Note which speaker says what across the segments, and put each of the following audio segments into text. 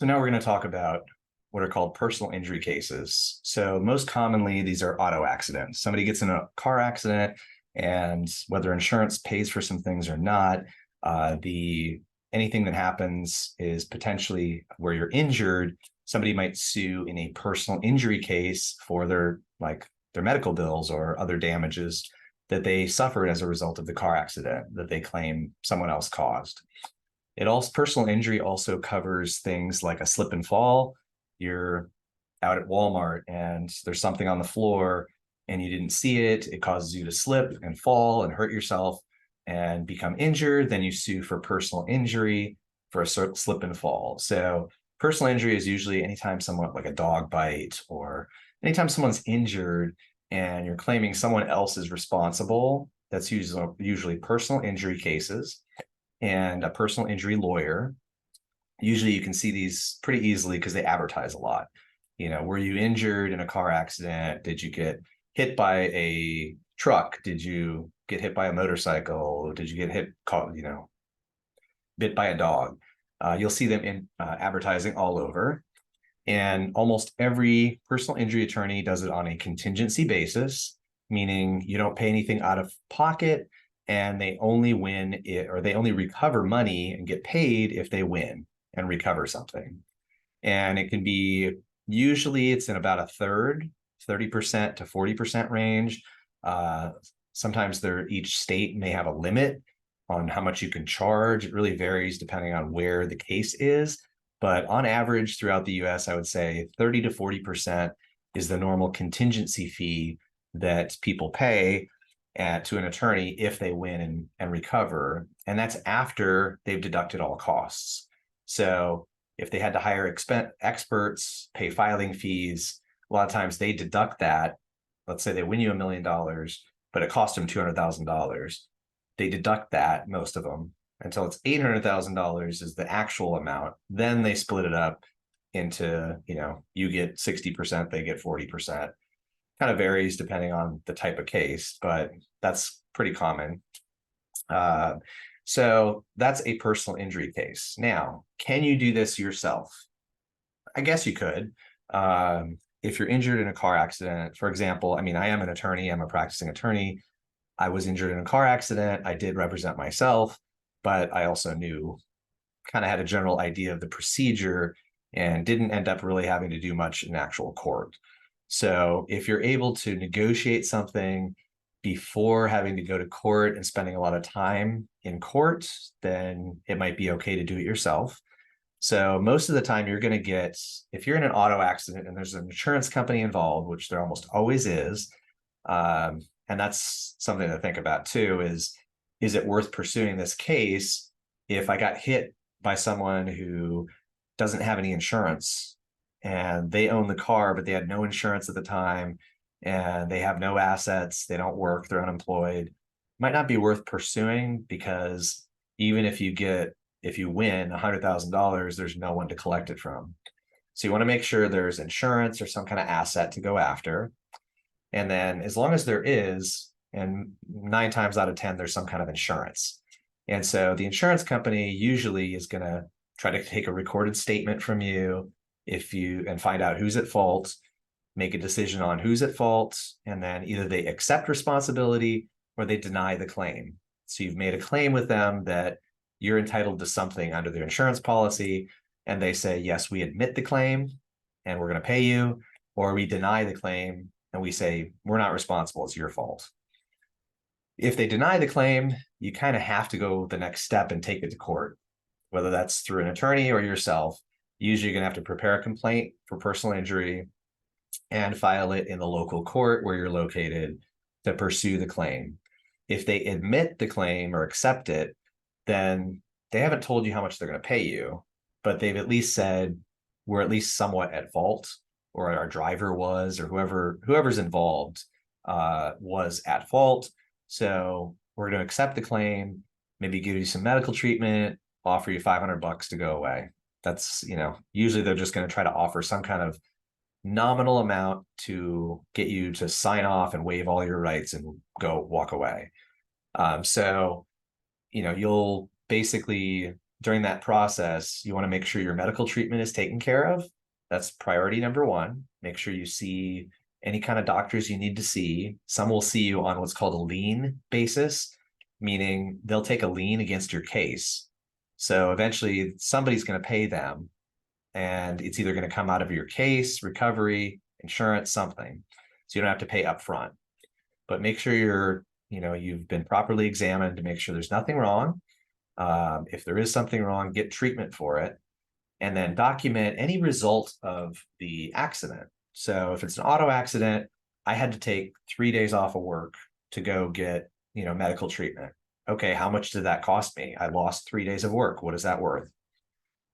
Speaker 1: So now we're going to talk about what are called personal injury cases. So most commonly, these are auto accidents. Somebody gets in a car accident, and whether insurance pays for some things or not, the anything that happens is potentially where you're injured. Somebody might sue in a personal injury case for their medical bills or other damages that they suffered as a result of the car accident that they claim someone else caused. Personal injury also covers things like a slip and fall. You're out at Walmart and there's something on the floor and you didn't see it. It causes you to slip and fall and hurt yourself and become injured. Then you sue for personal injury for a slip and fall. So personal injury is usually anytime someone, like a dog bite, or anytime someone's injured and you're claiming someone else is responsible. That's usually personal injury cases. And a personal injury lawyer. Usually you can see these pretty easily because they advertise a lot. Were you injured in a car accident? Did you get hit by a truck? Did you get hit by a motorcycle? Did you get bit by a dog? You'll see them in advertising all over. And almost every personal injury attorney does it on a contingency basis, meaning you don't pay anything out of pocket, and they only win it, or they only recover money and get paid if they win and recover something. And it can be, usually it's in about a third, 30% to 40% range. Sometimes each state may have a limit on how much you can charge. It really varies depending on where the case is. But on average throughout the US, I would say 30 to 40% is the normal contingency fee that people pay to an attorney if they win and recover. And that's after they've deducted all costs. So if they had to hire experts, pay filing fees, a lot of times they deduct that. Let's say they win you $1 million, but it cost them $200,000. They deduct that, most of them, until it's $800,000 is the actual amount. Then they split it up into, you get 60%, they get 40%. Kind of varies depending on the type of case, but that's pretty common. So that's a personal injury case. Now, can you do this yourself? I guess you could. If you're injured in a car accident, for example, I am an attorney, I'm a practicing attorney. I was injured in a car accident. I did represent myself, but I also kind of had a general idea of the procedure and didn't end up really having to do much in actual court. So if you're able to negotiate something before having to go to court and spending a lot of time in court, then it might be okay to do it yourself. So most of the time you're going to get, if you're in an auto accident and there's an insurance company involved, which there almost always is, and that's something to think about too, is it worth pursuing this case if I got hit by someone who doesn't have any insurance and they own the car, but they had no insurance at the time and they have no assets, they don't work, they're unemployed? Might not be worth pursuing, because even if you win $100,000, there's no one to collect it from. So you want to make sure there's insurance or some kind of asset to go after. And then as long as there is, and 9 times out of 10, there's some kind of insurance. And so the insurance company usually is going to try to take a recorded statement from you and find out who's at fault, make a decision on who's at fault, and then either they accept responsibility or they deny the claim. So you've made a claim with them that you're entitled to something under their insurance policy, and they say, yes, we admit the claim and we're going to pay you, or we deny the claim and we say, we're not responsible, it's your fault. If they deny the claim, you kind of have to go the next step and take it to court, whether that's through an attorney or yourself. Usually you're going to have to prepare a complaint for personal injury and file it in the local court where you're located to pursue the claim. If they admit the claim or accept it, then they haven't told you how much they're going to pay you, but they've at least said, we're at least somewhat at fault, or our driver was, or whoever's involved was at fault. So we're going to accept the claim, maybe give you some medical treatment, offer you $500 to go away. That's, usually they're just going to try to offer some kind of nominal amount to get you to sign off and waive all your rights and go walk away. So you'll basically during that process, you want to make sure your medical treatment is taken care of. That's priority number one. Make sure you see any kind of doctors you need to see. Some will see you on what's called a lien basis, meaning they'll take a lien against your case. So eventually somebody's going to pay them, and it's either going to come out of your case, recovery, insurance, something. So you don't have to pay upfront. But make sure you've been properly examined to make sure there's nothing wrong. If there is something wrong, get treatment for it, and then document any result of the accident. So if it's an auto accident, I had to take 3 days off of work to go get, medical treatment. Okay, how much did that cost me? I lost 3 days of work. What is that worth?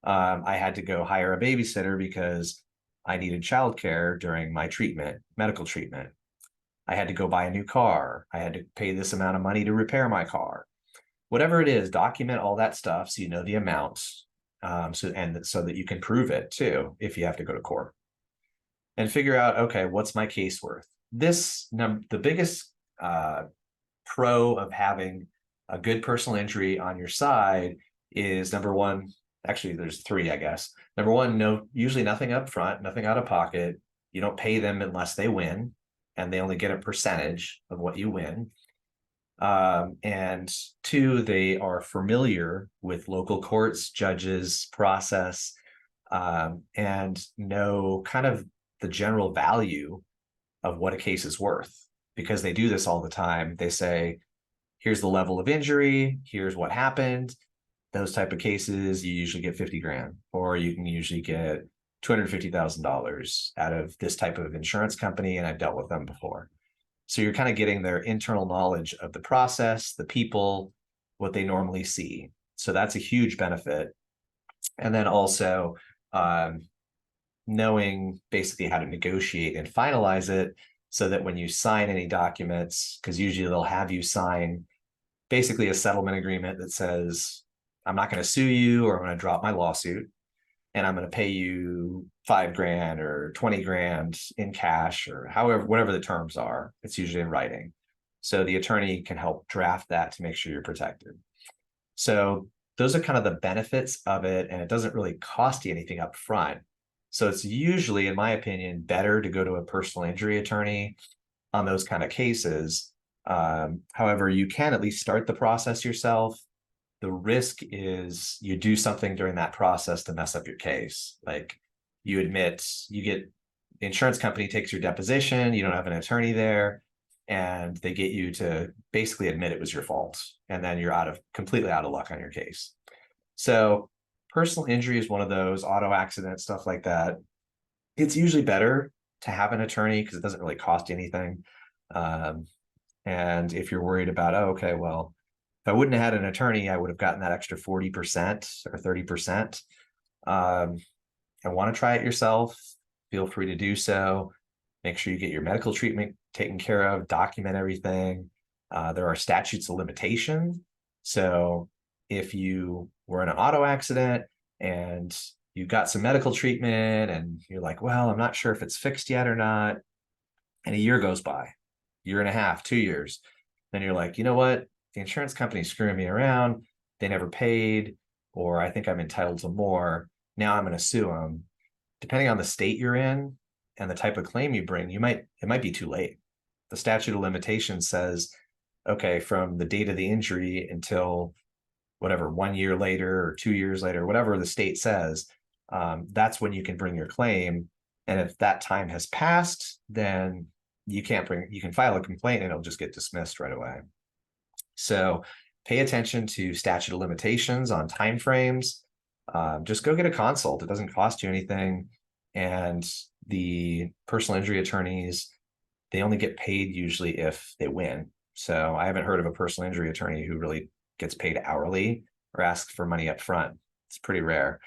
Speaker 1: I had to go hire a babysitter because I needed childcare during my treatment, medical treatment. I had to go buy a new car. I had to pay this amount of money to repair my car. Whatever it is, document all that stuff so you know the amounts, so that you can prove it too if you have to go to court. And figure out, okay, what's my case worth? The biggest pro of having a good personal injury on your side is, number one, actually there's three, I guess. Number one, usually nothing up front, nothing out of pocket. You don't pay them unless they win, and they only get a percentage of what you win. And two, they are familiar with local courts, judges, process, and know kind of the general value of what a case is worth, because they do this all the time. They say, here's the level of injury, here's what happened. Those type of cases, you usually get 50 grand, or you can usually get $250,000 out of this type of insurance company, and I've dealt with them before. So you're kind of getting their internal knowledge of the process, the people, what they normally see. So that's a huge benefit. And then also knowing basically how to negotiate and finalize it, so that when you sign any documents, because usually they'll have you sign basically a settlement agreement that says, I'm not going to sue you, or I'm going to drop my lawsuit, and I'm going to pay you 5 grand or 20 grand in cash, or whatever the terms are. It's usually in writing. So the attorney can help draft that to make sure you're protected. So those are kind of the benefits of it, and it doesn't really cost you anything up front. So it's usually, in my opinion, better to go to a personal injury attorney on those kind of cases. However, you can at least start the process yourself. The risk is you do something during that process to mess up your case. Like, you admit, the insurance company takes your deposition, you don't have an attorney there, and they get you to basically admit it was your fault. And then you're completely out of luck on your case. So personal injury is one of those, auto accident, stuff like that. It's usually better to have an attorney because it doesn't really cost you anything. And if you're worried about, okay, well, if I wouldn't have had an attorney, I would have gotten that extra 40% or 30%. And want to try it yourself, feel free to do so. Make sure you get your medical treatment taken care of, document everything. There are statutes of limitation. So if you were in an auto accident and you got some medical treatment and you're like, well, I'm not sure if it's fixed yet or not, and a year goes by, year and a half, 2 years, then you're like, you know what? The insurance company's screwing me around. They never paid, or I think I'm entitled to more. Now I'm going to sue them. Depending on the state you're in and the type of claim you bring, it might be too late. The statute of limitations says, okay, from the date of the injury until whatever, 1 year later or 2 years later, whatever the state says, that's when you can bring your claim. And if that time has passed, then you can file a complaint and it'll just get dismissed right away. So pay attention to statute of limitations on timeframes. Just go get a consult. It doesn't cost you anything. And the personal injury attorneys, they only get paid usually if they win. So I haven't heard of a personal injury attorney who really gets paid hourly or asks for money up front. It's pretty rare.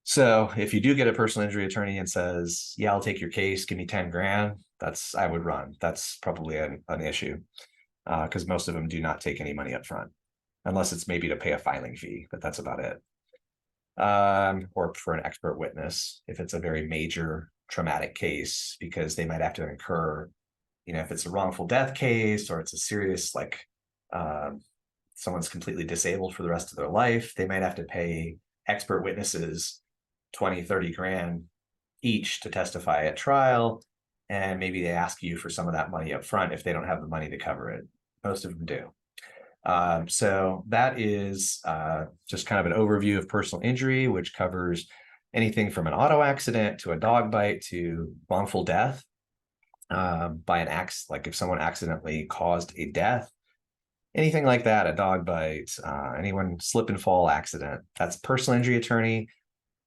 Speaker 1: So if you do get a personal injury attorney and says, yeah, I'll take your case, give me 10 grand, I would run. That's probably an issue, because most of them do not take any money up front, unless it's maybe to pay a filing fee, but that's about it. Or for an expert witness, if it's a very major traumatic case, because they might have to incur, if it's a wrongful death case or it's a serious someone's completely disabled for the rest of their life, they might have to pay expert witnesses 20, 30 grand each to testify at trial. And maybe they ask you for some of that money up front if they don't have the money to cover it. Most of them do. So that is just kind of an overview of personal injury, which covers anything from an auto accident to a dog bite to wrongful death by an accident, like if someone accidentally caused a death, anything like that, a dog bite, anyone slip and fall accident, that's personal injury attorney.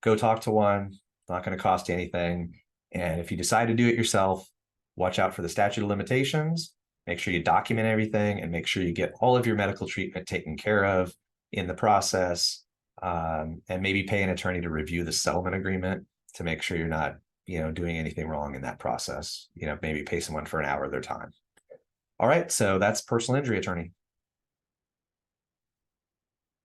Speaker 1: Go talk to one. It's not going to cost you anything. And if you decide to do it yourself, watch out for the statute of limitations. Make sure you document everything and make sure you get all of your medical treatment taken care of in the process. And maybe pay an attorney to review the settlement agreement to make sure you're not, doing anything wrong in that process. Maybe pay someone for an hour of their time. All right, so that's personal injury attorney.